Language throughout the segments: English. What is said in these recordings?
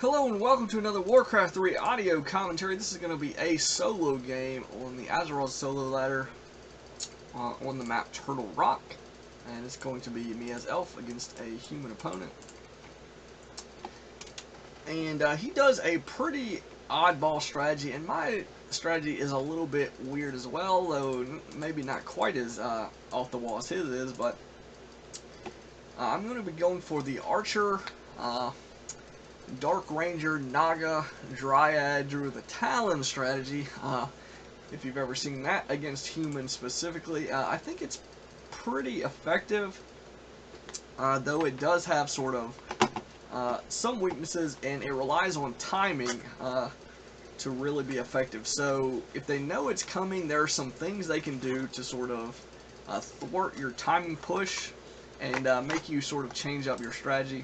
Hello and welcome to another Warcraft 3 audio commentary. This is going to be a solo game on the Azeroth solo ladder on the map Turtle Rock. And it's going to be me as Elf against a human opponent. And he does a pretty oddball strategy, and my strategy is a little bit weird as well, though maybe not quite as off the wall as his is, but I'm going to be going for the Archer, Dark Ranger, Naga, Dryad, Druid the Talon strategy. If you've ever seen that against humans specifically, I think it's pretty effective, though it does have sort of some weaknesses, and it relies on timing to really be effective. So if they know it's coming, there are some things they can do to sort of thwart your timing push and make you sort of change up your strategy.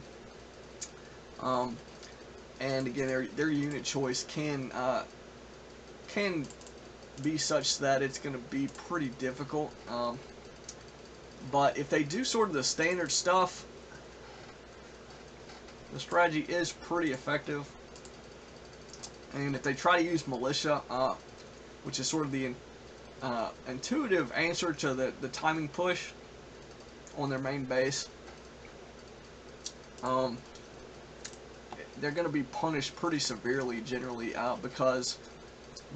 And again, their unit choice can be such that it's going to be pretty difficult. But if they do sort of the standard stuff, the strategy is pretty effective. And if they try to use militia, which is sort of the intuitive answer to the timing push on their main base, they're going to be punished pretty severely generally because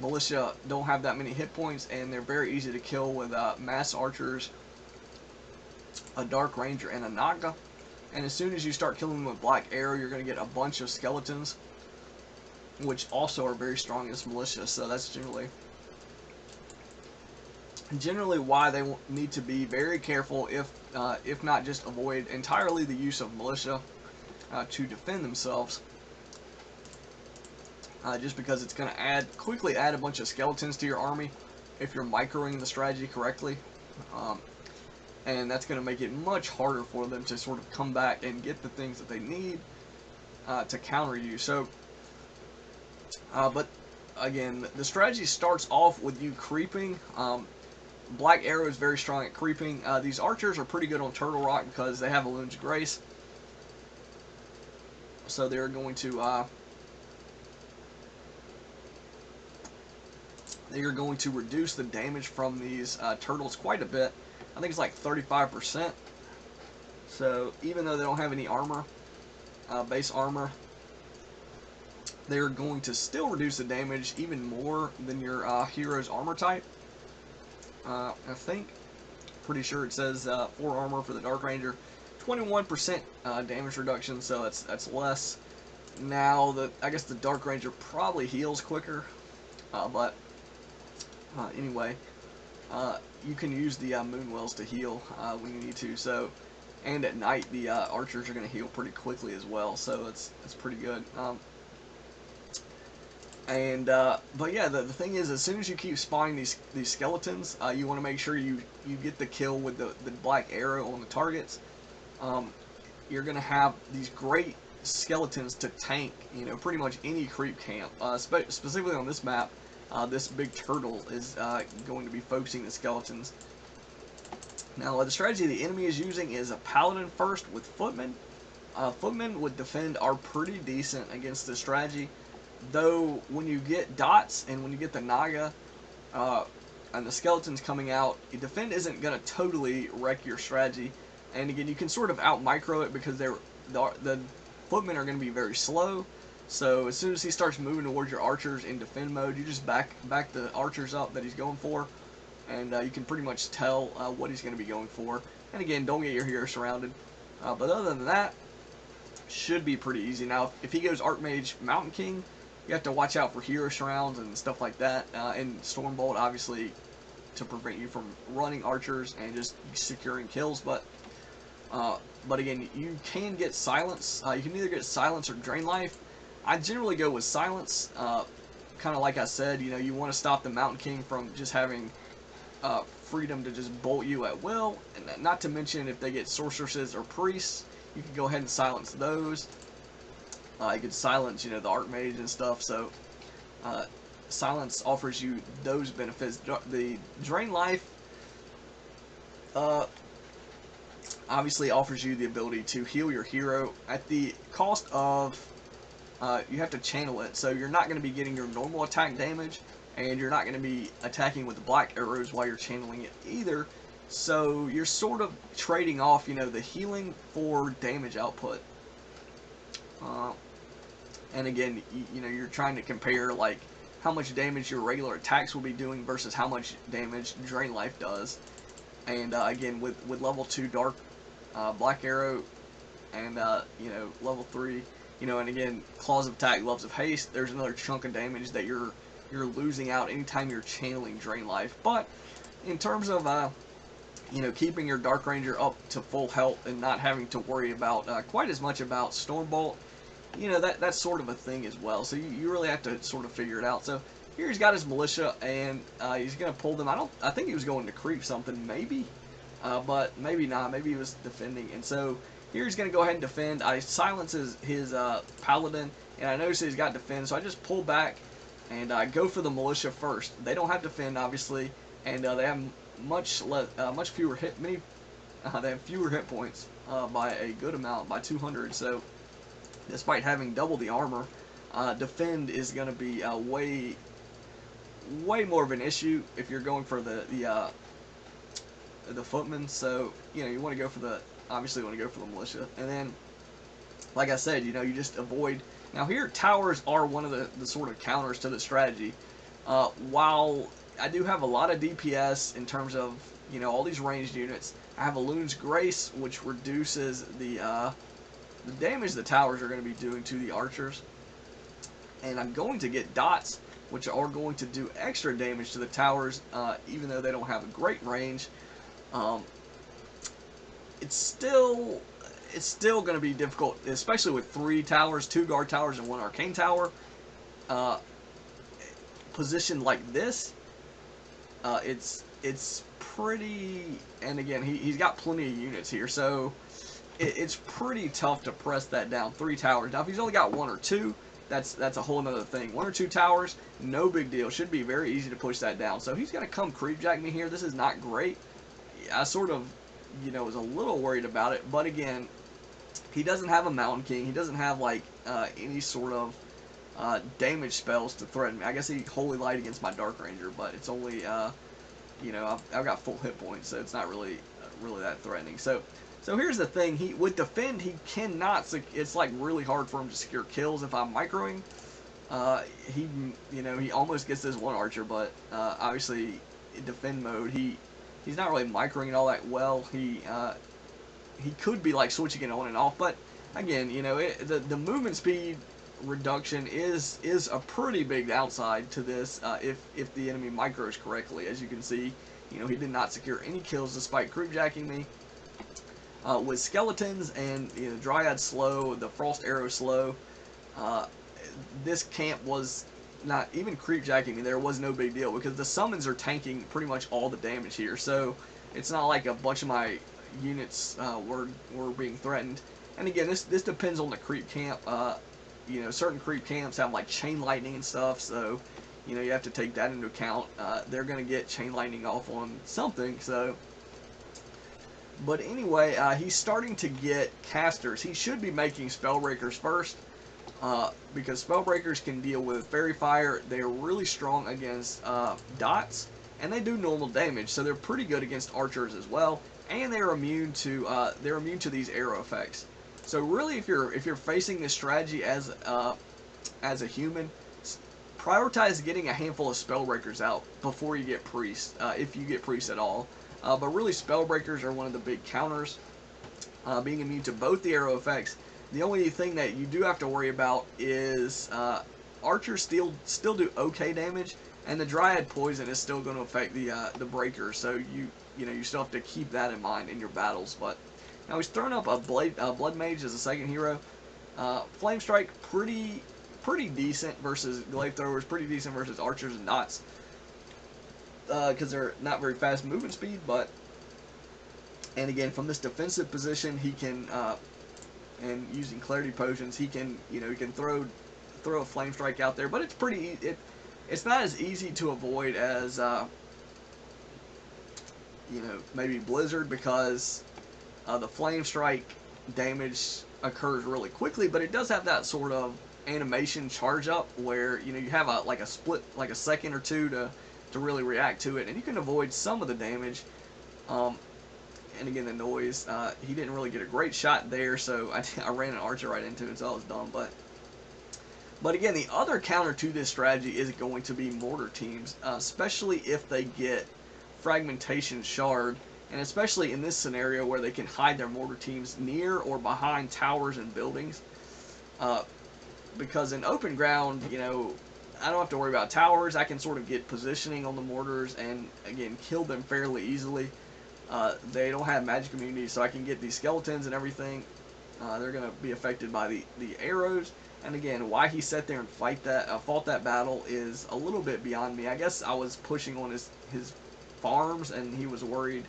militia don't have that many hit points, and they're very easy to kill with mass archers, a Dark Ranger, and a Naga. And as soon as you start killing them with Black Arrow, you're going to get a bunch of skeletons, which also are very strong as militia. So that's generally why they need to be very careful, if not just avoid entirely the use of militia to defend themselves. Just because it's going to quickly add a bunch of skeletons to your army if you're microing the strategy correctly. And that's going to make it much harder for them to sort of come back and get the things that they need to counter you. So, but again, the strategy starts off with you creeping. Black Arrow is very strong at creeping. These archers are pretty good on Turtle Rock because they have Elun's Grace. So they're going to reduce the damage from these turtles quite a bit. I think it's like 35%. So even though they don't have any armor, base armor, they're going to still reduce the damage even more than your hero's armor type. I think, pretty sure it says 4 armor for the Dark Ranger, 21% damage reduction, so that's less. Now I guess the Dark Ranger probably heals quicker, but anyway, you can use the moon wells to heal when you need to. So, and at night the archers are going to heal pretty quickly as well. So that's pretty good. But yeah, the thing is, as soon as you keep spawning these skeletons, you want to make sure you get the kill with the Black Arrow on the targets. You're going to have these great skeletons to tank, pretty much any creep camp. Specifically on this map, this big turtle is going to be focusing the skeletons. Now, the strategy the enemy is using is a paladin first with footmen. Footmen with defend are pretty decent against this strategy, though when you get dots and when you get the Naga and the skeletons coming out, defend isn't going to totally wreck your strategy. And again, you can sort of out micro it because the footmen are going to be very slow. So as soon as he starts moving towards your archers in defend mode, you just back the archers up that he's going for, and you can pretty much tell what he's going to be going for. And again, don't get your hero surrounded. But other than that, should be pretty easy. Now, if he goes Archmage Mountain King, you have to watch out for hero surrounds and stuff like that, and Stormbolt obviously to prevent you from running archers and just securing kills. But again, you can get silence. You can either get silence or drain life. I generally go with silence. Kind of like I said, you want to stop the Mountain King from just having freedom to just bolt you at will. And not to mention, if they get sorceresses or priests, you can go ahead and silence those. You could silence, the Archmage and stuff. So silence offers you those benefits. The drain life obviously offers you the ability to heal your hero at the cost of you have to channel it. So you're not going to be getting your normal attack damage, and you're not going to be attacking with the black arrows while you're channeling it either. So you're sort of trading off, you know, the healing for damage output. And again, you know, you're trying to compare like how much damage your regular attacks will be doing versus how much damage Drain Life does. And again, with level 2 Dark Black Arrow and you know, level 3, you know, and again, Claws of Attack, Gloves of Haste, there's another chunk of damage that you're losing out anytime you're channeling Drain Life. But in terms of you know, keeping your Dark Ranger up to full health and not having to worry about quite as much about Stormbolt, you know, that's sort of a thing as well. So you really have to sort of figure it out. So here he's got his militia, and he's going to pull them. I think he was going to creep something, maybe, but maybe not. Maybe he was defending. And so here he's going to go ahead and defend. I silence his paladin, and I notice he's got defend, so I just pull back and go for the militia first. They don't have defend, obviously, and they have much fewer hit points by a good amount, by 200. So despite having double the armor, defend is going to be way more of an issue if you're going for the footmen. So you know, you want to go for the militia, and then like I said, you know, you just avoid. Now here, towers are one of the sort of counters to the strategy. While I do have a lot of DPS in terms of, you know, all these ranged units, I have a Loon's Grace, which reduces the damage the towers are going to be doing to the archers. And I'm going to get dots, which are going to do extra damage to the towers, even though they don't have a great range. It's still going to be difficult, especially with 3 towers, 2 guard towers, and 1 arcane tower. Positioned like this, it's pretty, and again, he's got plenty of units here, so it's pretty tough to press that down. 3 towers. Now, if he's only got 1 or 2, that's a whole nother thing. 1 or 2 towers, no big deal. Should be very easy to push that down. So he's going to come creep jack me here. This is not great. I sort of, you know, was a little worried about it, but again, he doesn't have a Mountain King. He doesn't have like any sort of damage spells to threaten me. I guess he Holy Light against my Dark Ranger, but it's only you know, I've got full hit points, so it's not really that threatening. So here's the thing. With defend, he cannot. It's like really hard for him to secure kills if I'm microing. You know, he almost gets this 1 archer, but obviously in defend mode, he's not really microing it all that well. He could be like switching it on and off, but again, you know, the movement speed reduction is a pretty big downside to this if the enemy micros correctly. As you can see, you know, he did not secure any kills despite creepjacking me. With skeletons and, you know, Dryad slow, the Frost Arrow slow, this camp was not even creepjacking me. There was no big deal because the summons are tanking pretty much all the damage here. So it's not like a bunch of my units were being threatened. And again, this depends on the creep camp. You know, certain creep camps have like chain lightning and stuff, so you know, you have to take that into account. They're going to get chain lightning off on something. So, but anyway, he's starting to get casters. He should be making Spellbreakers first, because Spellbreakers can deal with Fairy Fire. They're really strong against dots, and they do normal damage, so they're pretty good against archers as well. And they're immune to these arrow effects. So really, if you're facing this strategy as a human, prioritize getting a handful of Spellbreakers out before you get Priest, if you get Priest at all. But really, Spellbreakers are one of the big counters, being immune to both the arrow effects. The only thing that you do have to worry about is archers still do okay damage, and the Dryad Poison is still going to affect the breaker. So you still have to keep that in mind in your battles. But now he's thrown up a Blood Mage as a second hero. Flame Strike, pretty decent versus Glaive Throwers, pretty decent versus archers and dots, because they're not very fast movement speed. But, and again, from this defensive position, he can, and using Clarity Potions, he can throw a Flame Strike out there. But it's it's not as easy to avoid as maybe Blizzard, because the Flame Strike damage occurs really quickly, but it does have that sort of animation charge up where you have a split, like a second or two to really react to it, and you can avoid some of the damage. And again, the noise. He didn't really get a great shot there, so I ran an archer right into it, so I was dumb. But again, the other counter to this strategy is going to be mortar teams, especially if they get fragmentation shard, and especially in this scenario where they can hide their mortar teams near or behind towers and buildings. Because in open ground, I don't have to worry about towers. I can sort of get positioning on the mortars and, again, kill them fairly easily. They don't have magic immunity, so I can get these skeletons and everything. They're going to be affected by the arrows. And again, why he sat there and fought that battle is a little bit beyond me. I guess I was pushing on his farms, and he was worried,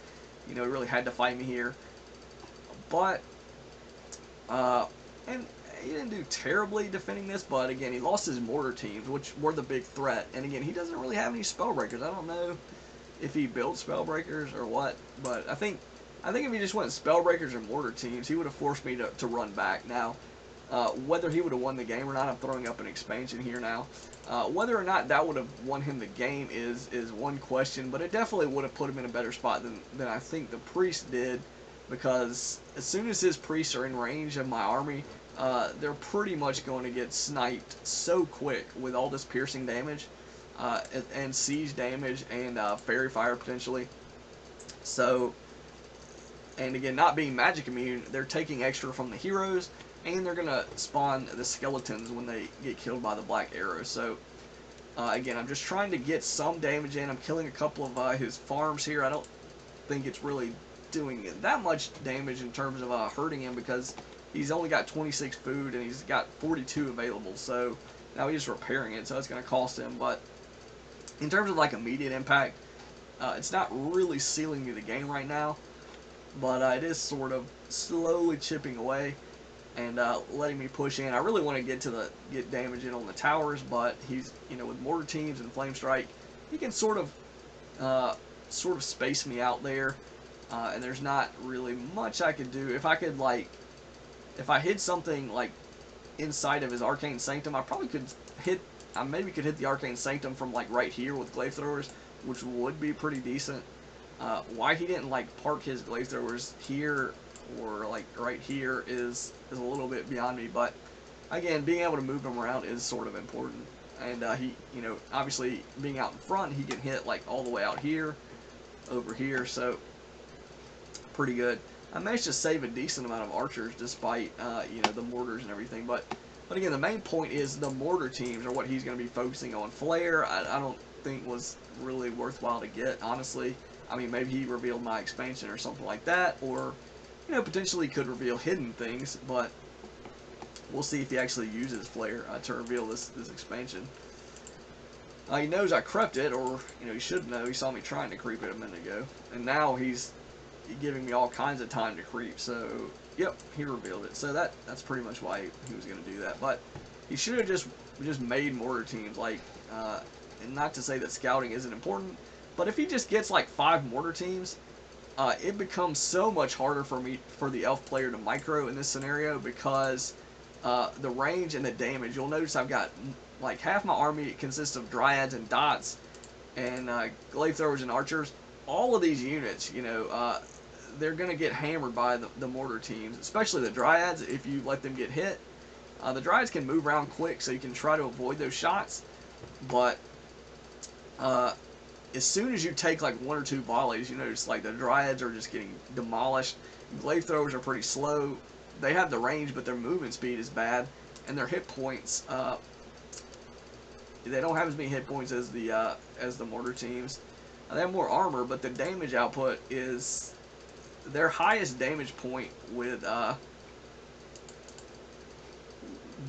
he really had to fight me here. But, and he didn't do terribly defending this, but again, he lost his mortar teams, which were the big threat. And again, he doesn't really have any spell breakers. I don't know if he built spell breakers or what, but I think if he just went spell breakers or mortar teams, he would have forced me to run back. Now, whether he would have won the game or not, I'm throwing up an expansion here now. Whether or not that would have won him the game is one question, but it definitely would have put him in a better spot than I think the priest did, because as soon as his priests are in range of my army, they're pretty much going to get sniped so quick with all this piercing damage, and siege damage, and fairy fire potentially. So, and again, not being magic immune, they're taking extra from the heroes, and they're going to spawn the skeletons when they get killed by the black arrows. So, again, I'm just trying to get some damage in. I'm killing a couple of his farms here. I don't think it's really doing that much damage in terms of hurting him, because he's only got 26 food and he's got 42 available. So now he's just repairing it, so it's going to cost him. But in terms of like immediate impact, it's not really sealing me the game right now, but it is sort of slowly chipping away and letting me push in. I really want to get damage in on the towers, but he's, with mortar teams and flame strike, he can sort of space me out there, and there's not really much I could do. If I hid something like inside of his arcane sanctum, I probably could hit. I maybe could hit the arcane sanctum from like right here with glaive throwers, which would be pretty decent. Why he didn't like park his glaive throwers here or like right here is a little bit beyond me. But again, being able to move him around is sort of important. And he, obviously being out in front, he can hit like all the way out here, over here. So pretty good. I managed to save a decent amount of archers despite the mortars and everything. But again, the main point is the mortar teams are what he's going to be focusing on. Flare, I don't think was really worthwhile to get, honestly. I mean, maybe he revealed my expansion or something like that, or potentially could reveal hidden things, but we'll see if he actually uses Flare to reveal this expansion. He knows I crept it, or he should know. He saw me trying to creep it a minute ago, and now he's giving me all kinds of time to creep. So, yep, he revealed it. So that's pretty much why he was going to do that. But he should have just made mortar teams. Like, and not to say that scouting isn't important, but if he just gets like 5 mortar teams, it becomes so much harder for the elf player to micro in this scenario, because the range and the damage. You'll notice I've got like half my army consists of dryads and dots and glaive throwers and archers. All of these units, they're going to get hammered by the mortar teams, especially the dryads if you let them get hit. The dryads can move around quick, so you can try to avoid those shots, but as soon as you take like 1 or 2 volleys, you notice like the dryads are just getting demolished. Glaive throwers are pretty slow. They have the range, but their movement speed is bad, and their hit points, they don't have as many hit points as the mortar teams. They have more armor, but the damage output is their highest damage point with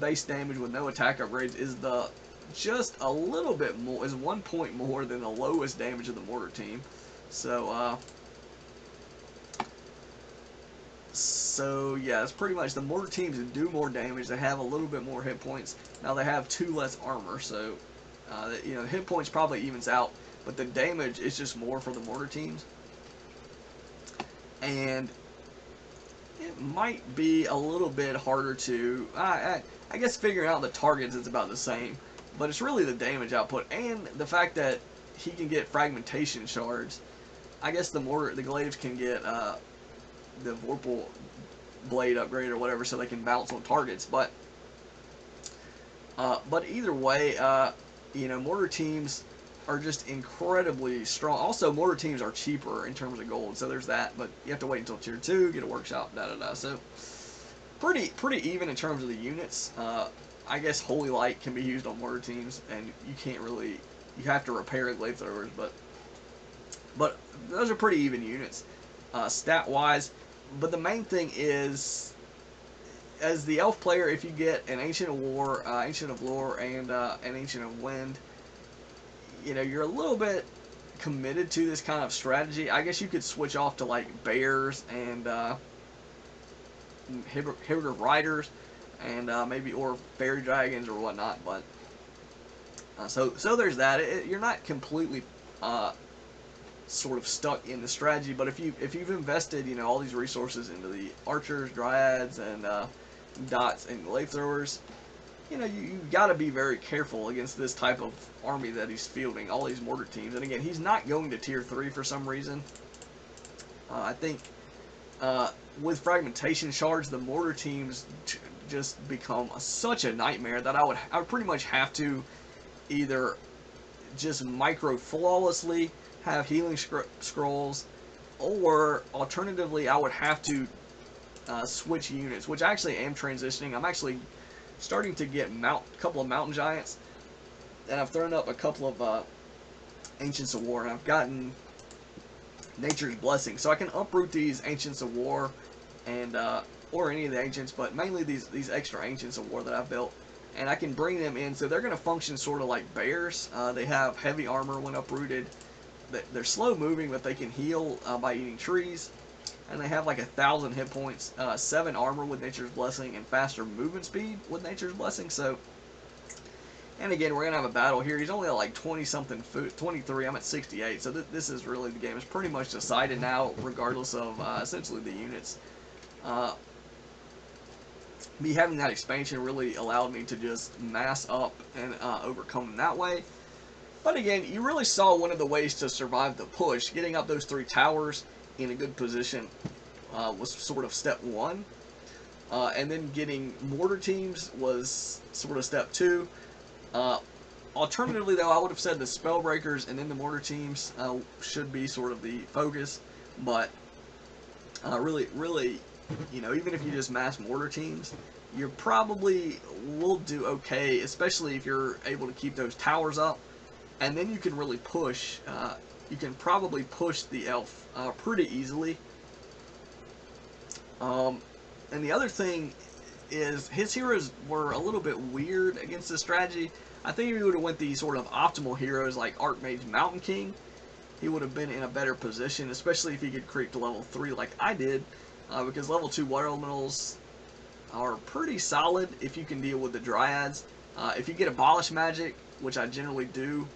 base damage with no attack upgrades is just a little bit more, is 1 point more than the lowest damage of the mortar team. So yeah, it's pretty much the mortar teams that do more damage. They have a little bit more hit points. Now they have 2 less armor, so the hit points probably evens out, but the damage is just more for the mortar teams. And it might be a little bit harder to, I guess figuring out the targets is about the same, but it's really the damage output and the fact that he can get fragmentation shards. I guess the glaives can get the Vorpal blade upgrade or whatever, so they can bounce on targets. But either way, you know, mortar teams are just incredibly strong. Also, mortar teams are cheaper in terms of gold, so there's that. But you have to wait until tier 2, get a workshop, da. So pretty even in terms of the units. I guess Holy Light can be used on mortar teams, and you can't really. You have to repair glaive throwers, but those are pretty even units, stat wise. But the main thing is, as the elf player, if you get an Ancient of War, Ancient of Lore, and an Ancient of Wind, you know, you're a little bit committed to this kind of strategy. I guess you could switch off to like bears and Hippogriff Riders, and maybe or fairy dragons or whatnot. But so there's that. You're not completely sort of stuck in the strategy, but if you've invested, you know, all these resources into the archers, dryads, and dots and glaive throwers, you know, you got to be very careful against this type of army that he's fielding, all these mortar teams. And again, he's not going to tier 3 for some reason. I think with fragmentation shards, the mortar teams just become such a nightmare that I would pretty much have to either just micro flawlessly have healing scrolls, or alternatively I would have to switch units, which I actually am transitioning. I'm actually starting to get a couple of mountain giants, and I've thrown up a couple of Ancients of War, and I've gotten Nature's Blessing, so I can uproot these Ancients of War and or any of the ancients, but mainly these extra Ancients of War that I've built, and I can bring them in. So they're going to function sort of like bears. They have heavy armor when uprooted. They're slow moving, but they can heal by eating trees. And they have like 1,000 hit points, 7 armor with Nature's Blessing, and faster movement speed with Nature's Blessing. So, and again, we're gonna have a battle here. He's only at like 20-something food, 23. I'm at 68. So this is really, the game is pretty much decided now, regardless of essentially the units. Me having that expansion really allowed me to just mass up and overcome them that way. But again, you really saw one of the ways to survive the push. Getting up those 3 towers in a good position was sort of step 1. And then getting mortar teams was sort of step 2. Alternatively, though, I would have said the spell breakers and then the mortar teams should be sort of the focus. But really, you know, even if you just mass mortar teams, you probably will do okay, especially if you're able to keep those towers up. And then you can really push, you can probably push the elf pretty easily. And the other thing is, his heroes were a little bit weird against this strategy. I think if he would have went the sort of optimal heroes like Archmage Mountain King, he would have been in a better position, especially if he could creep to level 3 like I did, because level 2 water elementals are pretty solid if you can deal with the dryads. If you get Abolish Magic, which I generally do,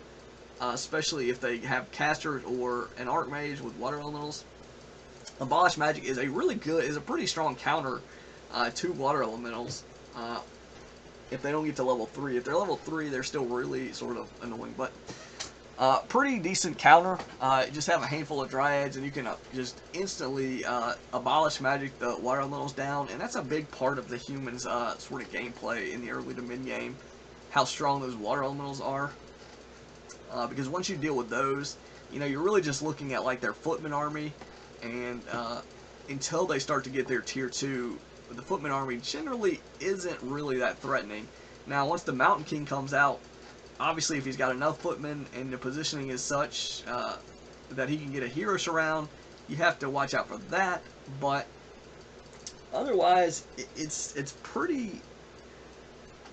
especially if they have casters or an Archmage with water elementals, Abolish Magic is a pretty strong counter to water elementals. If they don't get to level 3. If they're level 3, they're still really sort of annoying, but pretty decent counter. Just have a handful of dryads and you can just instantly Abolish Magic the water elementals down, and that's a big part of the humans sort of gameplay in the early to mid game, how strong those water elementals are. Because once you deal with those, you know, you're really just looking at like their footman army, and until they start to get their tier 2, the footman army generally isn't really that threatening. Now, once the Mountain King comes out, obviously if he's got enough footmen and the positioning is such that he can get a hero surround, you have to watch out for that. But otherwise, it's pretty.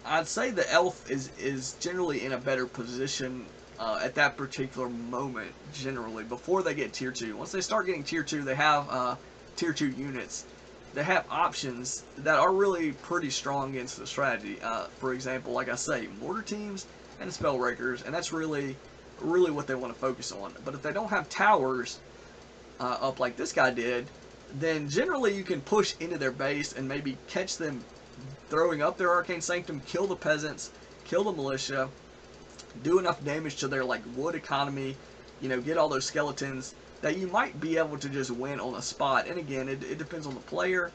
I'd say the elf is generally in a better position at that particular moment, generally, before they get tier 2. Once they start getting tier 2, they have tier 2 units. They have options that are really pretty strong against the strategy. For example, like I say, mortar teams and spell breakers, and that's really what they want to focus on. But if they don't have towers up like this guy did, then generally you can push into their base and maybe catch them throwing up their Arcane Sanctum, kill the peasants, kill the militia, do enough damage to their like wood economy, you know, get all those skeletons that you might be able to just win on the spot. And again, it depends on the player,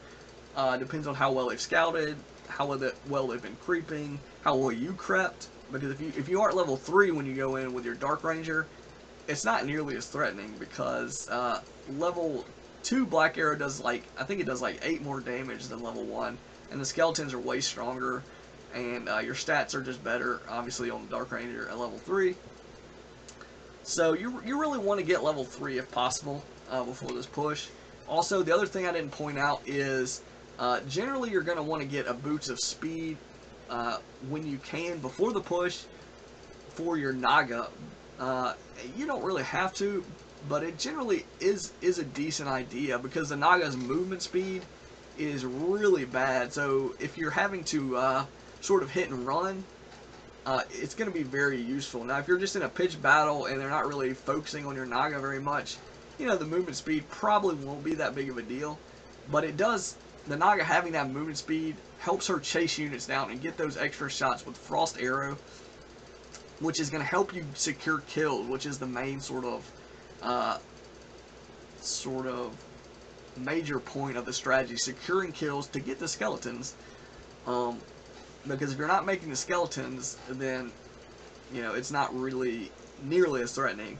depends on how well they've scouted, how well they've been creeping, how well you crept. Because if you aren't level 3 when you go in with your Dark Ranger, it's not nearly as threatening, because level 2 Black Arrow does like, I think it does like 8 more damage than level 1, and the skeletons are way stronger, and your stats are just better, obviously, on the Dark Ranger at level 3. So you really want to get level 3 if possible before this push. Also, the other thing I didn't point out is generally you're going to want to get a Boots of Speed when you can before the push for your Naga. You don't really have to, but it generally is a decent idea, because the Naga's movement speed is really bad. So if you're having to sort of hit and run, it's going to be very useful. Now, if you're just in a pitched battle and they're not really focusing on your Naga very much, you know, the movement speed probably won't be that big of a deal. But it does, the Naga having that movement speed helps her chase units down and get those extra shots with Frost Arrow, which is going to help you secure kills, which is the main sort of major point of the strategy, securing kills to get the skeletons. Because if you're not making the skeletons, then, you know, it's not really nearly as threatening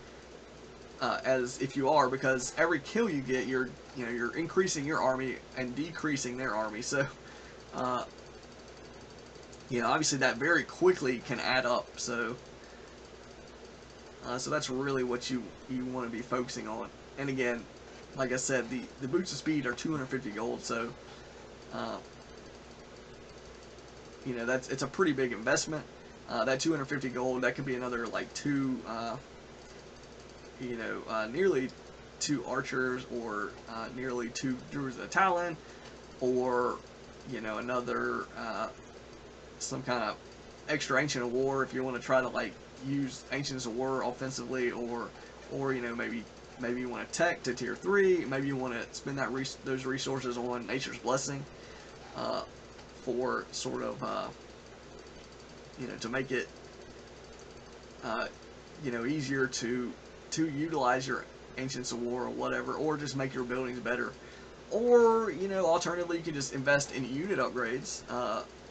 as if you are, because every kill you get, you're increasing your army and decreasing their army. So, you know, obviously that very quickly can add up. So, so that's really what you want to be focusing on. And again, like I said, the Boots of Speed are 250 gold. So, you know, it's a pretty big investment. That 250 gold, that could be another like nearly 2 archers, or nearly 2 Druids of the Talon, or, you know, another some kind of extra Ancient of War if you want to try to like use Ancients of War offensively, or you know, maybe you want to tech to tier 3, maybe you want to spend those resources on Nature's Blessing for sort of you know, to make it you know, easier to utilize your Ancients of War or whatever, or just make your buildings better. Or, you know, alternatively, you can just invest in unit upgrades.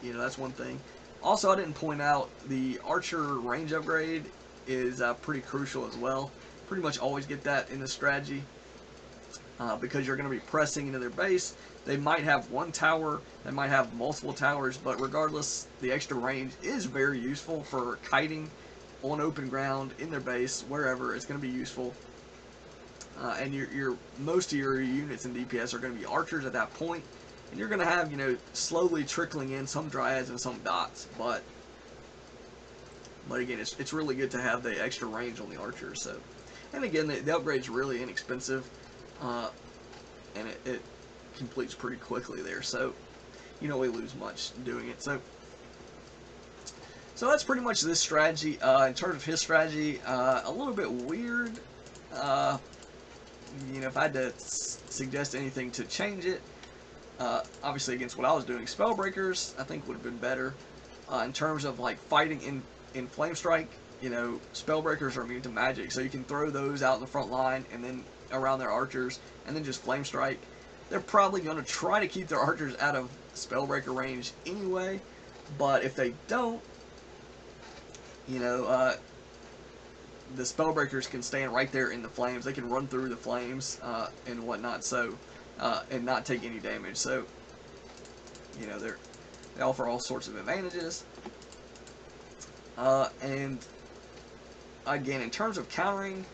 You know, that's one thing. Also, I didn't point out, the Archer range upgrade is pretty crucial as well. Pretty much always get that in the strategy, because you're going to be pressing into their base. They might have one tower, they might have multiple towers, but regardless, the extra range is very useful for kiting on open ground, in their base, wherever. It's going to be useful. And most of your units in DPS are going to be archers at that point, and you're going to have, you know, slowly trickling in some dryads and some dots, but again, it's really good to have the extra range on the archers. So, and again, the upgrade's really inexpensive, and it completes pretty quickly there, so you don't really lose much doing it. So that's pretty much this strategy. In terms of his strategy, a little bit weird. You know, if I had to suggest anything to change it, obviously against what I was doing, Spellbreakers I think would have been better. In terms of like fighting in Flame Strike, you know, Spellbreakers are immune to magic, so you can throw those out in the front line and then around their archers, and then just Flame Strike. They're probably going to try to keep their archers out of Spellbreaker range anyway, but if they don't, you know, the Spellbreakers can stand right there in the flames. They can run through the flames and whatnot, so and not take any damage. So, you know, they offer all sorts of advantages. And again, in terms of countering,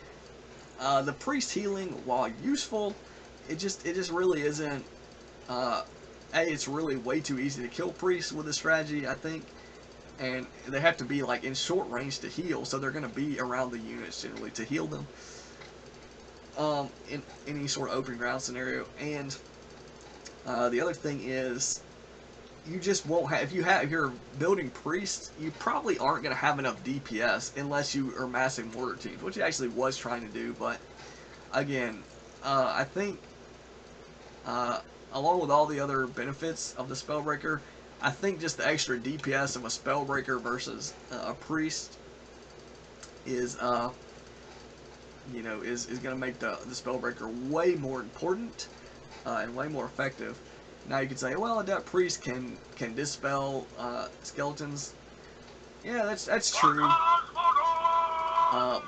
the priest healing, while useful, it just really isn't. It's really way too easy to kill priests with this strategy, I think. And they have to be like in short range to heal, so they're going to be around the units generally to heal them in any sort of open ground scenario. And the other thing is, you just won't have, if you're building priests, you probably aren't going to have enough DPS unless you are massing mortar teams, which he actually was trying to do. But again, I think along with all the other benefits of the Spellbreaker, I think just the extra DPS of a Spellbreaker versus a Priest is you know, is going to make the Spellbreaker way more important and way more effective. Now you could say, well, Adept Priest can dispel skeletons. Yeah, that's true.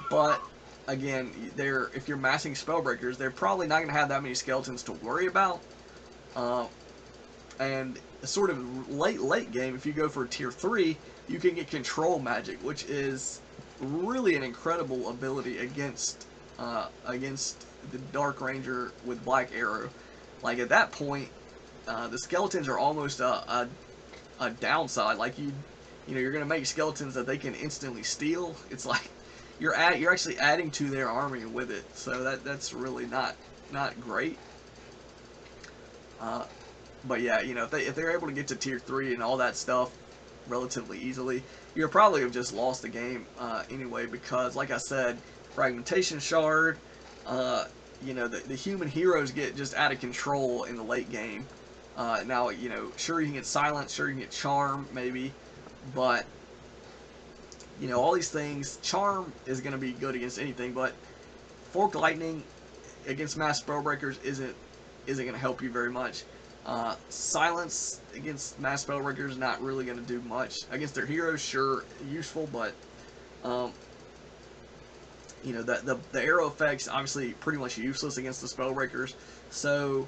But again, if you're massing Spellbreakers, they're probably not going to have that many skeletons to worry about. And sort of late game, if you go for tier 3, you can get control magic, which is really an incredible ability against the Dark Ranger with Black Arrow. Like at that point, the skeletons are almost a downside. Like you know, you're gonna make skeletons that they can instantly steal. It's like you're actually adding to their army with it. So that's really not great. But yeah, you know, if they're able to get to tier 3 and all that stuff relatively easily, you'll probably have just lost the game anyway, because like I said, Fragmentation Shard, you know, the human heroes get just out of control in the late game. Now, you know, sure you can get Silence, sure you can get Charm, maybe, but, you know, all these things, Charm is going to be good against anything, but Forked Lightning against Mass Spellbreakers isn't going to help you very much. Silence against Mass Spellbreakers is not really going to do much. Against their heroes, sure, useful, but you know, the arrow effect's obviously pretty much useless against the Spellbreakers. So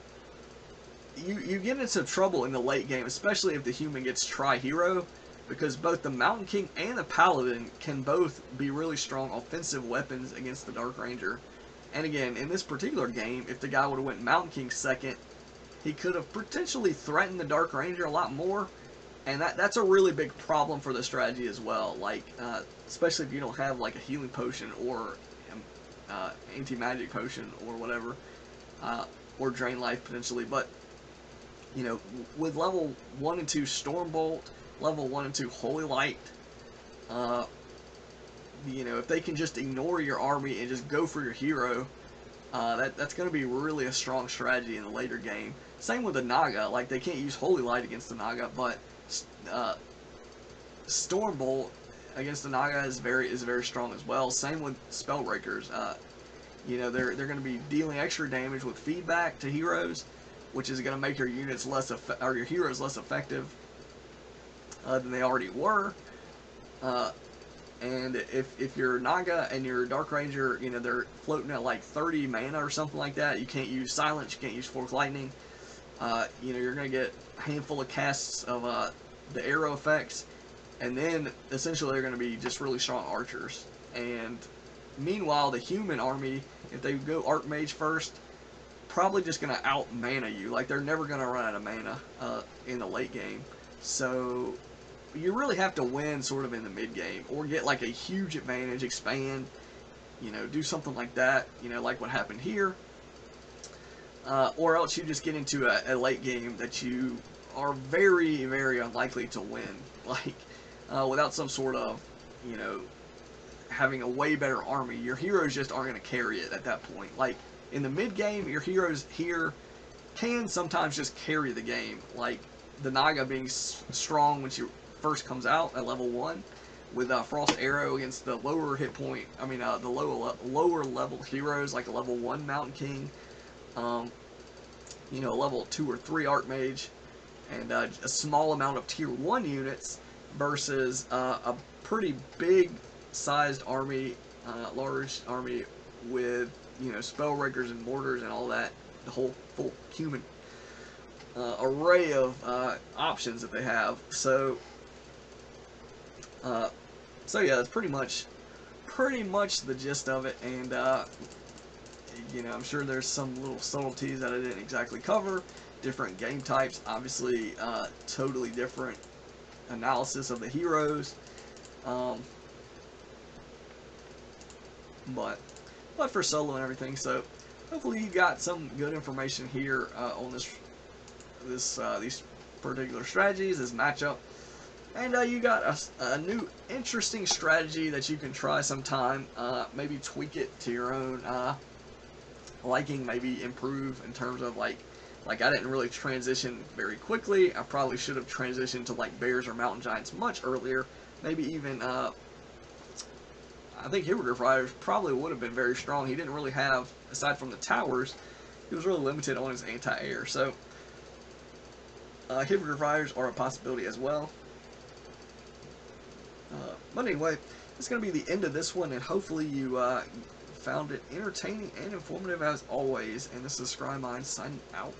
you get into trouble in the late game, especially if the human gets Tri-Hero, because both the Mountain King and the Paladin can both be really strong offensive weapons against the Dark Ranger. And again, in this particular game, if the guy would have went Mountain King second, he could have potentially threatened the Dark Ranger a lot more, and that's a really big problem for the strategy as well. Like, especially if you don't have like a healing potion or anti-magic potion or whatever, or drain life potentially. But you know, with level 1 and 2 Stormbolt, level 1 and 2 Holy Light, you know, if they can just ignore your army and just go for your hero, that's going to be really a strong strategy in the later game. Same with the Naga. Like, they can't use Holy Light against the Naga, but Stormbolt against the Naga is very strong as well. Same with Spellbreakers. You know, they're going to be dealing extra damage with feedback to heroes, which is going to make your units or your heroes less effective than they already were. And if your Naga and your Dark Ranger, you know, they're floating at like 30 mana or something like that, you can't use Silence, you can't use Forked Lightning, you know, you're going to get a handful of casts of the arrow effects, and then essentially they're going to be just really strong archers. And meanwhile, the human army, if they go Archmage first, probably just going to out-mana you. Like, they're never going to run out of mana in the late game. So you really have to win sort of in the mid game, or get like a huge advantage, expand, you know, do something like that, you know, like what happened here, or else you just get into a late game that you are very unlikely to win, like without some sort of, you know, having a way better army. Your heroes just aren't going to carry it at that point. Like in the mid game, your heroes here can sometimes just carry the game, like the Naga being strong when she first comes out at level 1, with Frost Arrow against the lower hit point, I mean the lower level heroes like a level 1 Mountain King, you know, level 2 or 3 Archmage, and a small amount of tier 1 units versus a pretty big sized army, large army with, you know, Spellbreakers and Mortars and all that, the whole full human array of options that they have. So yeah, that's pretty much the gist of it. And you know, I'm sure there's some little subtleties that I didn't exactly cover. Different game types, obviously, totally different analysis of the heroes. But for solo and everything. So hopefully you got some good information here on these particular strategies, this matchup. And you got a new interesting strategy that you can try sometime. Maybe tweak it to your own liking, maybe improve in terms of like Like, I didn't really transition very quickly. I probably should have transitioned to like bears or mountain giants much earlier. Maybe even, I think Hippogriff Riders probably would have been very strong. He didn't really have, aside from the towers, he was really limited on his anti-air. So, Hippogriff Riders are a possibility as well. But anyway, it's going to be the end of this one, and hopefully you found it entertaining and informative as always. And this is ScryMind signing out.